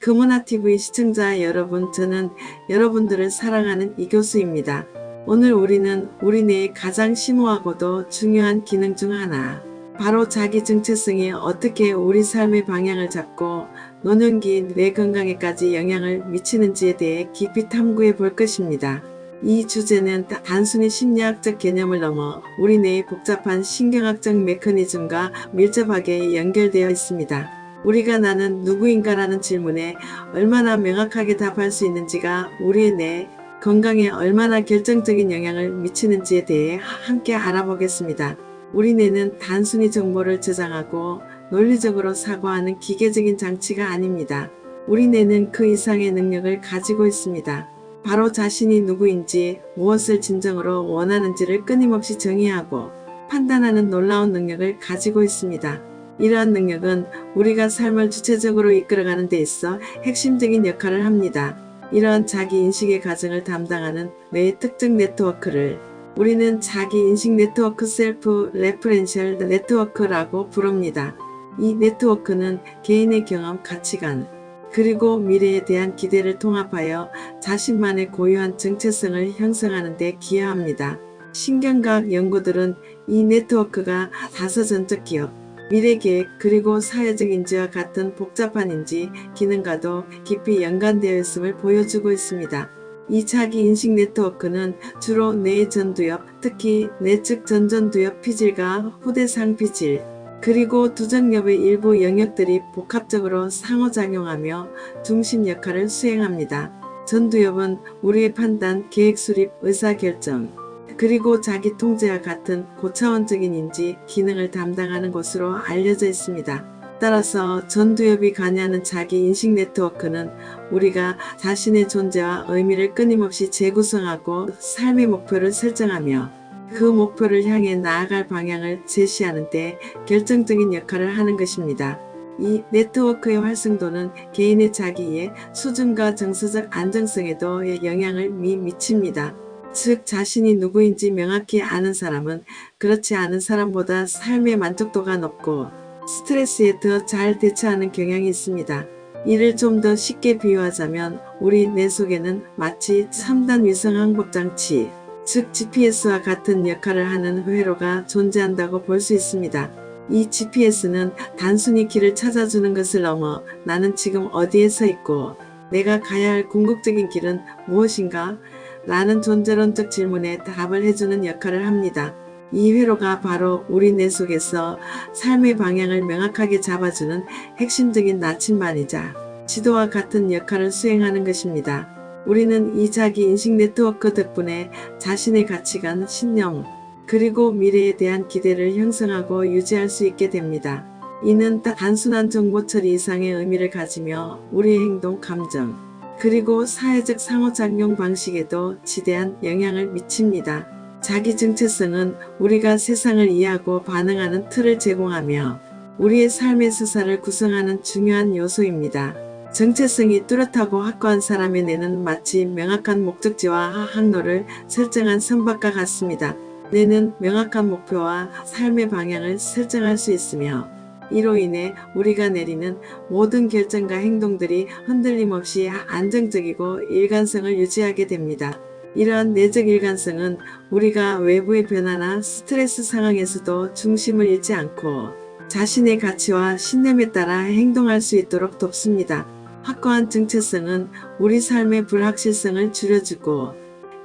금은아TV 시청자 여러분, 저는 여러분들을 사랑하는 이교수입니다. 오늘 우리는 우리 뇌의 가장 심오하고도 중요한 기능 중 하나, 바로 자기 정체성이 어떻게 우리 삶의 방향을 잡고 노년기 뇌 건강에까지 영향을 미치는지에 대해 깊이 탐구해 볼 것입니다. 이 주제는 단순히 심리학적 개념을 넘어 우리 뇌의 복잡한 신경학적 메커니즘과 밀접하게 연결되어 있습니다. 우리가 나는 누구인가라는 질문에 얼마나 명확하게 답할 수 있는지가 우리의 뇌 건강에 얼마나 결정적인 영향을 미치는지에 대해 함께 알아보겠습니다. 우리 뇌는 단순히 정보를 저장하고 논리적으로 사고하는 기계적인 장치가 아닙니다. 우리 뇌는 그 이상의 능력을 가지고 있습니다. 바로 자신이 누구인지, 무엇을 진정으로 원하는지를 끊임없이 정의하고 판단하는 놀라운 능력을 가지고 있습니다. 이러한 능력은 우리가 삶을 주체적으로 이끌어가는 데 있어 핵심적인 역할을 합니다. 이러한 자기인식의 과정을 담당하는 뇌의 특정 네트워크를 우리는 자기인식 네트워크 셀프 레퍼런셜 네트워크라고 부릅니다. 이 네트워크는 개인의 경험, 가치관, 그리고 미래에 대한 기대를 통합하여 자신만의 고유한 정체성을 형성하는 데 기여합니다. 신경과학 연구들은 이 네트워크가 다서전적 기억, 미래계획, 그리고 사회적 인지와 같은 복잡한 인지 기능과도 깊이 연관되어 있음을 보여주고 있습니다. 이 자기인식 네트워크는 주로 뇌의 전두엽, 특히 내측 전전두엽 피질과 후대상 피질, 그리고 두정엽의 일부 영역들이 복합적으로 상호작용하며 중심 역할을 수행합니다. 전두엽은 우리의 판단, 계획 수립, 의사결정, 그리고 자기 통제와 같은 고차원적인 인지 기능을 담당하는 곳으로 알려져 있습니다. 따라서 전두엽이 관여하는 자기 인식 네트워크는 우리가 자신의 존재와 의미를 끊임없이 재구성하고 삶의 목표를 설정하며 그 목표를 향해 나아갈 방향을 제시하는 데 결정적인 역할을 하는 것입니다. 이 네트워크의 활성도는 개인의 자기의 수준과 정서적 안정성에도 영향을 미칩니다. 즉, 자신이 누구인지 명확히 아는 사람은 그렇지 않은 사람보다 삶의 만족도가 높고 스트레스에 더 잘 대처하는 경향이 있습니다. 이를 좀 더 쉽게 비유하자면 우리 뇌 속에는 마치 첨단 위성 항법장치, 즉 GPS와 같은 역할을 하는 회로가 존재한다고 볼 수 있습니다. 이 GPS는 단순히 길을 찾아주는 것을 넘어 나는 지금 어디에 서 있고 내가 가야 할 궁극적인 길은 무엇인가? 라는 존재론적 질문에 답을 해주는 역할을 합니다. 이 회로가 바로 우리 뇌 속에서 삶의 방향을 명확하게 잡아주는 핵심적인 나침반이자 지도와 같은 역할을 수행하는 것입니다. 우리는 이 자기인식 네트워크 덕분에 자신의 가치관, 신념, 그리고 미래에 대한 기대를 형성하고 유지할 수 있게 됩니다. 이는 단순한 정보 처리 이상의 의미를 가지며 우리의 행동, 감정, 그리고 사회적 상호작용 방식에도 지대한 영향을 미칩니다. 자기 정체성은 우리가 세상을 이해하고 반응하는 틀을 제공하며 우리의 삶의 서사를 구성하는 중요한 요소입니다. 정체성이 뚜렷하고 확고한 사람의 뇌는 마치 명확한 목적지와 항로를 설정한 선박과 같습니다. 뇌는 명확한 목표와 삶의 방향을 설정할 수 있으며 이로 인해 우리가 내리는 모든 결정과 행동들이 흔들림 없이 안정적이고 일관성을 유지하게 됩니다. 이러한 내적 일관성은 우리가 외부의 변화나 스트레스 상황에서도 중심을 잃지 않고 자신의 가치와 신념에 따라 행동할 수 있도록 돕습니다. 확고한 정체성은 우리 삶의 불확실성을 줄여주고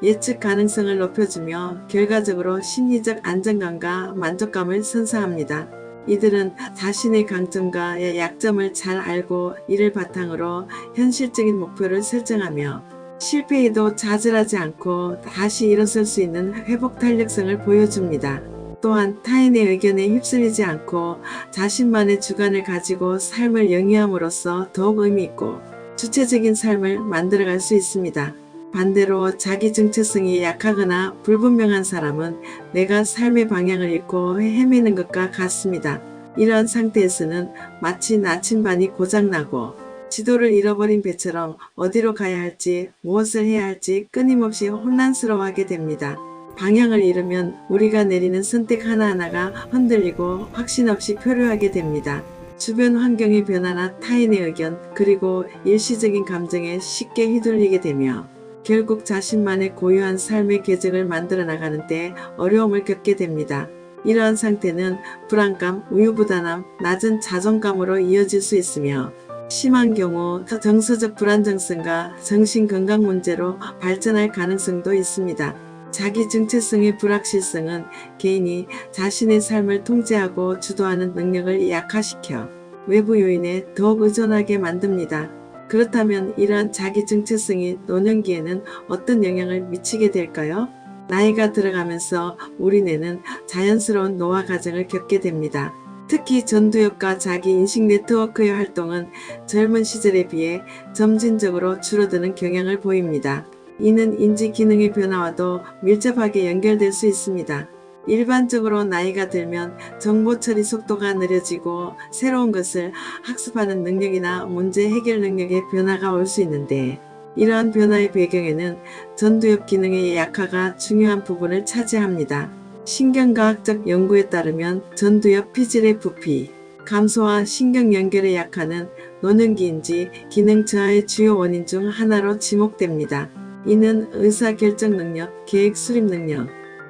예측 가능성을 높여주며 결과적으로 심리적 안정감과 만족감을 선사합니다. 이들은 자신의 강점과 약점을 잘 알고 이를 바탕으로 현실적인 목표를 설정하며 실패에도 좌절하지 않고 다시 일어설 수 있는 회복 탄력성을 보여줍니다. 또한 타인의 의견에 휩쓸리지 않고 자신만의 주관을 가지고 삶을 영위함으로써 더욱 의미있고 주체적인 삶을 만들어갈 수 있습니다. 반대로 자기 정체성이 약하거나 불분명한 사람은 내가 삶의 방향을 잃고 헤매는 것과 같습니다. 이러한 상태에서는 마치 나침반이 고장나고 지도를 잃어버린 배처럼 어디로 가야 할지 무엇을 해야 할지 끊임없이 혼란스러워하게 됩니다. 방향을 잃으면 우리가 내리는 선택 하나하나가 흔들리고 확신 없이 표류하게 됩니다. 주변 환경의 변화나 타인의 의견, 그리고 일시적인 감정에 쉽게 휘둘리게 되며 결국 자신만의 고유한 삶의 궤적을 만들어 나가는데 어려움을 겪게 됩니다. 이러한 상태는 불안감, 우유부단함, 낮은 자존감으로 이어질 수 있으며 심한 경우 정서적 불안정성과 정신건강 문제로 발전할 가능성도 있습니다. 자기 정체성의 불확실성은 개인이 자신의 삶을 통제하고 주도하는 능력을 약화시켜 외부 요인에 더욱 의존하게 만듭니다. 그렇다면 이러한 자기 정체성이 노년기에는 어떤 영향을 미치게 될까요? 나이가 들어가면서 우리 뇌는 자연스러운 노화 과정을 겪게 됩니다. 특히 전두엽과 자기 인식 네트워크의 활동은 젊은 시절에 비해 점진적으로 줄어드는 경향을 보입니다. 이는 인지 기능의 변화와도 밀접하게 연결될 수 있습니다. 일반적으로 나이가 들면 정보 처리 속도가 느려지고 새로운 것을 학습하는 능력이나 문제 해결 능력의 변화가 올 수 있는데, 이러한 변화의 배경에는 전두엽 기능의 약화가 중요한 부분을 차지합니다. 신경과학적 연구에 따르면 전두엽 피질의 부피, 감소와 신경 연결의 약화는 노년기 인지 기능 저하의 주요 원인 중 하나로 지목됩니다. 이는 의사결정 능력, 계획 수립 능력,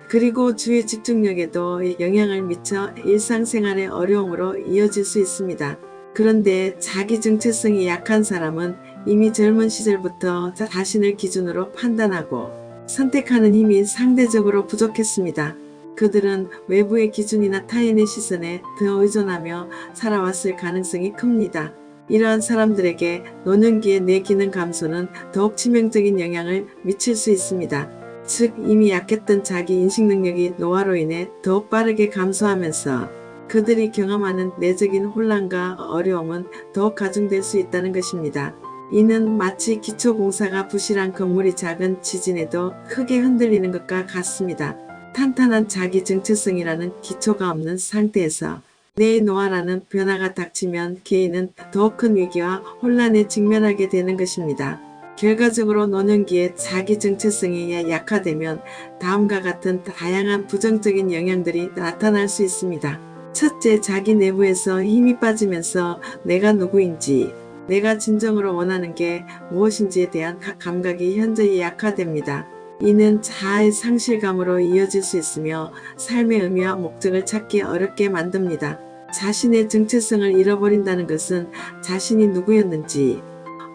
그리고 주의 집중력에도 영향을 미쳐 일상생활의 어려움으로 이어질 수 있습니다. 그런데 자기 정체성이 약한 사람은 이미 젊은 시절부터 자신을 기준으로 판단하고 선택하는 힘이 상대적으로 부족했습니다. 그들은 외부의 기준이나 타인의 시선에 더 의존하며 살아왔을 가능성이 큽니다. 이러한 사람들에게 노년기의 뇌 기능 감소는 더욱 치명적인 영향을 미칠 수 있습니다. 즉, 이미 약했던 자기 인식 능력이 노화로 인해 더욱 빠르게 감소하면서 그들이 경험하는 내적인 혼란과 어려움은 더욱 가중될 수 있다는 것입니다. 이는 마치 기초공사가 부실한 건물이 작은 지진에도 크게 흔들리는 것과 같습니다. 탄탄한 자기 정체성이라는 기초가 없는 상태에서 뇌의 노화라는 변화가 닥치면 개인은 더 큰 위기와 혼란에 직면하게 되는 것입니다. 결과적으로 노년기에 자기 정체성이 약화되면 다음과 같은 다양한 부정적인 영향들이 나타날 수 있습니다. 첫째, 자기 내부에서 힘이 빠지면서 내가 누구인지, 내가 진정으로 원하는 게 무엇인지에 대한 감각이 현저히 약화됩니다. 이는 자아의 상실감으로 이어질 수 있으며 삶의 의미와 목적을 찾기 어렵게 만듭니다. 자신의 정체성을 잃어버린다는 것은 자신이 누구였는지,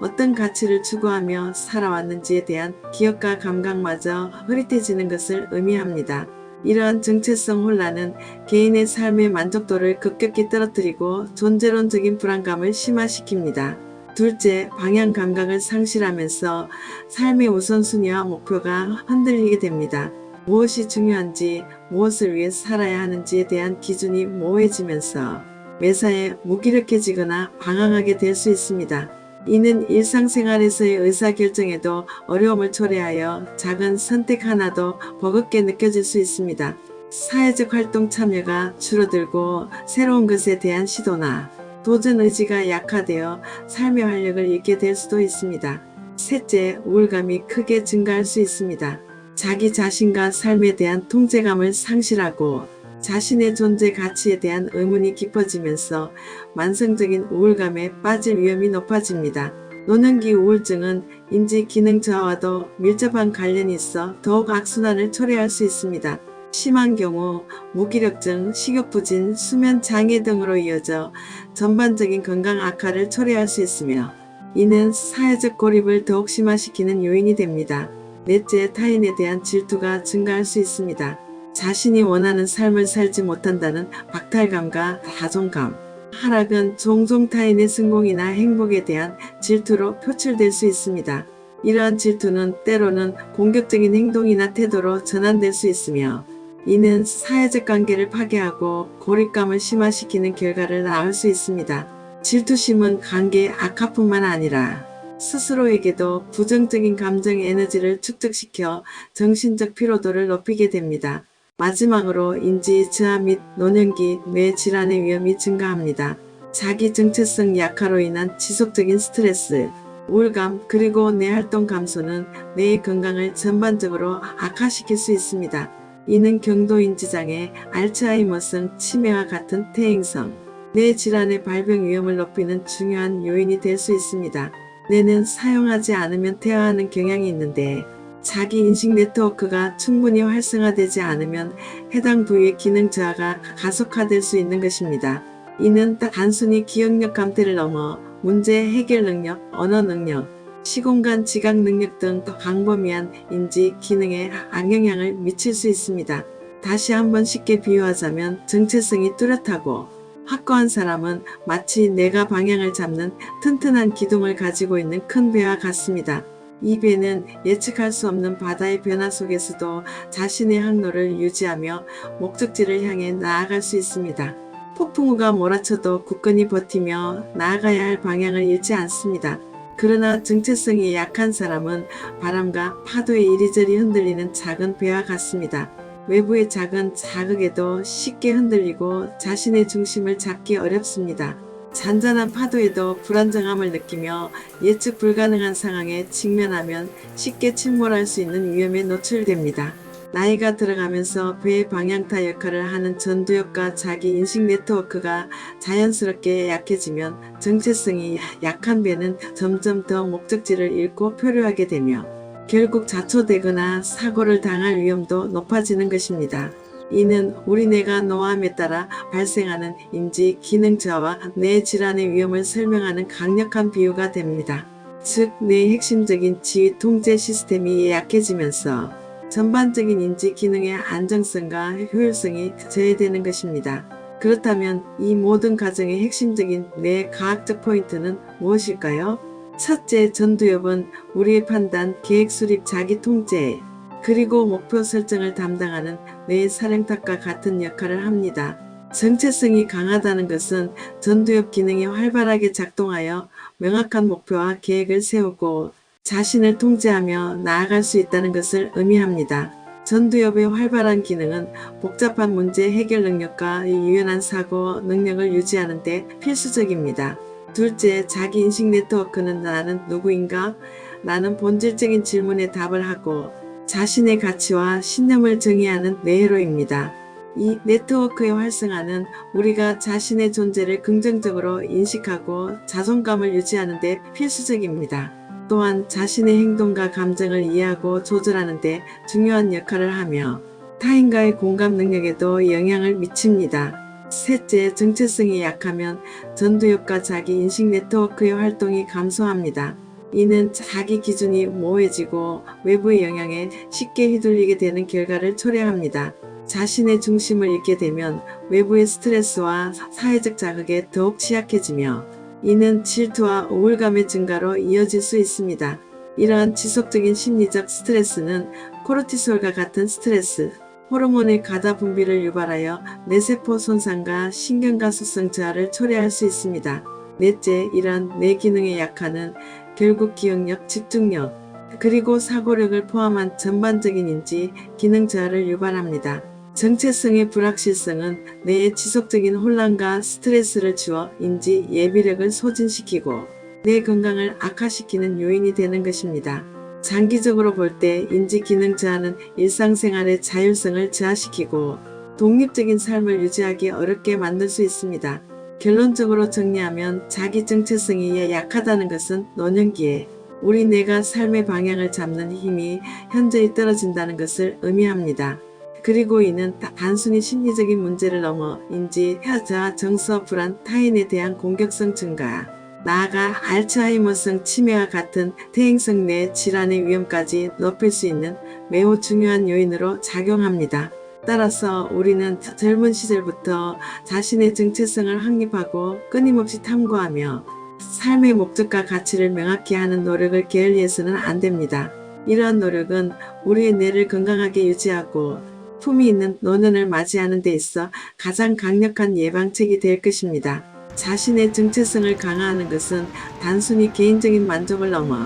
어떤 가치를 추구하며 살아왔는지에 대한 기억과 감각마저 흐릿해지는 것을 의미합니다. 이러한 정체성 혼란은 개인의 삶의 만족도를 급격히 떨어뜨리고 존재론적인 불안감을 심화시킵니다. 둘째, 방향 감각을 상실하면서 삶의 우선순위와 목표가 흔들리게 됩니다. 무엇이 중요한지, 무엇을 위해 살아야 하는지에 대한 기준이 모호해지면서 매사에 무기력해지거나 방황하게 될 수 있습니다. 이는 일상생활에서의 의사결정에도 어려움을 초래하여 작은 선택 하나도 버겁게 느껴질 수 있습니다. 사회적 활동 참여가 줄어들고 새로운 것에 대한 시도나 도전 의지가 약화되어 삶의 활력을 잃게 될 수도 있습니다. 셋째, 우울감이 크게 증가할 수 있습니다. 자기 자신과 삶에 대한 통제감을 상실하고 자신의 존재 가치에 대한 의문이 깊어지면서 만성적인 우울감에 빠질 위험이 높아집니다. 노년기 우울증은 인지 기능 저하와도 밀접한 관련이 있어 더욱 악순환을 초래할 수 있습니다. 심한 경우 무기력증, 식욕부진, 수면 장애 등으로 이어져 전반적인 건강 악화를 초래할 수 있으며 이는 사회적 고립을 더욱 심화시키는 요인이 됩니다. 넷째, 타인에 대한 질투가 증가할 수 있습니다. 자신이 원하는 삶을 살지 못한다는 박탈감과 자존감, 하락은 종종 타인의 성공이나 행복에 대한 질투로 표출될 수 있습니다. 이러한 질투는 때로는 공격적인 행동이나 태도로 전환될 수 있으며 이는 사회적 관계를 파괴하고 고립감을 심화시키는 결과를 낳을 수 있습니다. 질투심은 관계의 악화뿐만 아니라 스스로에게도 부정적인 감정 에너지를 축적시켜 정신적 피로도를 높이게 됩니다. 마지막으로 인지 저하 및 노년기 뇌 질환의 위험이 증가합니다. 자기 정체성 약화로 인한 지속적인 스트레스, 우울감, 그리고 뇌 활동 감소는 뇌의 건강을 전반적으로 악화시킬 수 있습니다. 이는 경도인지장애, 알츠하이머성 치매와 같은 퇴행성, 뇌 질환의 발병 위험을 높이는 중요한 요인이 될 수 있습니다. 뇌는 사용하지 않으면 퇴화하는 경향이 있는데 자기 인식 네트워크가 충분히 활성화되지 않으면 해당 부위의 기능 저하가 가속화될 수 있는 것입니다. 이는 단순히 기억력 감퇴를 넘어 문제 해결 능력, 언어 능력, 시공간 지각 능력 등 광범위한 인지 기능에 악영향을 미칠 수 있습니다. 다시 한번 쉽게 비유하자면 정체성이 뚜렷하고 확고한 사람은 마치 뇌가 방향을 잡는 튼튼한 기둥을 가지고 있는 큰 배와 같습니다. 이 배는 예측할 수 없는 바다의 변화 속에서도 자신의 항로를 유지하며 목적지를 향해 나아갈 수 있습니다. 폭풍우가 몰아쳐도 굳건히 버티며 나아가야 할 방향을 잃지 않습니다. 그러나 정체성이 약한 사람은 바람과 파도에 이리저리 흔들리는 작은 배와 같습니다. 외부의 작은 자극에도 쉽게 흔들리고 자신의 중심을 잡기 어렵습니다. 잔잔한 파도에도 불안정함을 느끼며 예측 불가능한 상황에 직면하면 쉽게 침몰할 수 있는 위험에 노출됩니다. 나이가 들어가면서 배의 방향타 역할을 하는 전두엽과 자기 인식 네트워크가 자연스럽게 약해지면 정체성이 약한 배는 점점 더 목적지를 잃고 표류하게 되며 결국 자초되거나 사고를 당할 위험도 높아지는 것입니다. 이는 우리 뇌가 노화함에 따라 발생하는 인지 기능 저하와 뇌 질환의 위험을 설명하는 강력한 비유가 됩니다. 즉, 뇌의 핵심적인 지휘 통제 시스템이 약해지면서 전반적인 인지 기능의 안정성과 효율성이 저해되는 것입니다. 그렇다면 이 모든 과정의 핵심적인 뇌 과학적 포인트는 무엇일까요? 첫째, 전두엽은 우리의 판단, 계획 수립, 자기 통제, 그리고 목표 설정을 담당하는 뇌의 사령탑과 같은 역할을 합니다. 정체성이 강하다는 것은 전두엽 기능이 활발하게 작동하여 명확한 목표와 계획을 세우고 자신을 통제하며 나아갈 수 있다는 것을 의미합니다. 전두엽의 활발한 기능은 복잡한 문제 해결 능력과 유연한 사고 능력을 유지하는 데 필수적입니다. 둘째, 자기 인식 네트워크는 나는 누구인가? 라는 본질적인 질문에 답을 하고 자신의 가치와 신념을 정의하는 뇌회로입니다. 이 네트워크의 활성화는 우리가 자신의 존재를 긍정적으로 인식하고 자존감을 유지하는 데 필수적입니다. 또한 자신의 행동과 감정을 이해하고 조절하는 데 중요한 역할을 하며 타인과의 공감 능력에도 영향을 미칩니다. 셋째, 정체성이 약하면 전두엽과 자기 인식 네트워크의 활동이 감소합니다. 이는 자기 기준이 모호해지고 외부의 영향에 쉽게 휘둘리게 되는 결과를 초래합니다. 자신의 중심을 잃게 되면 외부의 스트레스와 사회적 자극에 더욱 취약해지며 이는 질투와 우울감의 증가로 이어질 수 있습니다. 이러한 지속적인 심리적 스트레스는 코르티솔과 같은 스트레스 호르몬의 과다 분비를 유발하여 뇌세포 손상과 신경가소성 저하를 초래할 수 있습니다. 넷째, 이러한 뇌 기능의 약화는 결국 기억력, 집중력, 그리고 사고력을 포함한 전반적인 인지 기능 저하를 유발합니다. 정체성의 불확실성은 뇌의 지속적인 혼란과 스트레스를 주어 인지 예비력을 소진시키고 뇌 건강을 악화시키는 요인이 되는 것입니다. 장기적으로 볼 때 인지 기능 저하는 일상생활의 자율성을 저하시키고 독립적인 삶을 유지하기 어렵게 만들 수 있습니다. 결론적으로 정리하면 자기 정체성이 약하다는 것은 노년기에 우리 뇌가 삶의 방향을 잡는 힘이 현저히 떨어진다는 것을 의미합니다. 그리고 이는 단순히 심리적인 문제를 넘어 인지 저하, 정서 불안, 타인에 대한 공격성 증가, 나아가 알츠하이머성 치매와 같은 퇴행성 뇌 질환의 위험까지 높일 수 있는 매우 중요한 요인으로 작용합니다. 따라서 우리는 젊은 시절부터 자신의 정체성을 확립하고 끊임없이 탐구하며 삶의 목적과 가치를 명확히 하는 노력을 게을리해서는 안 됩니다. 이러한 노력은 우리의 뇌를 건강하게 유지하고 품이 있는 노년을 맞이하는 데 있어 가장 강력한 예방책이 될 것입니다. 자신의 정체성을 강화하는 것은 단순히 개인적인 만족을 넘어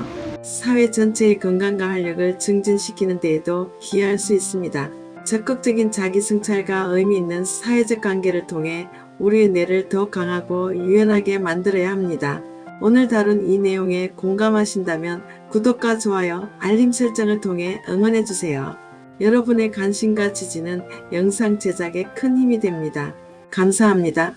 사회 전체의 건강과 활력을 증진시키는 데에도 기여할 수 있습니다. 적극적인 자기 성찰과 의미 있는 사회적 관계를 통해 우리의 뇌를 더욱 강하고 유연하게 만들어야 합니다. 오늘 다룬 이 내용에 공감하신다면 구독과 좋아요, 알림 설정을 통해 응원해주세요. 여러분의 관심과 지지는 영상 제작에 큰 힘이 됩니다. 감사합니다.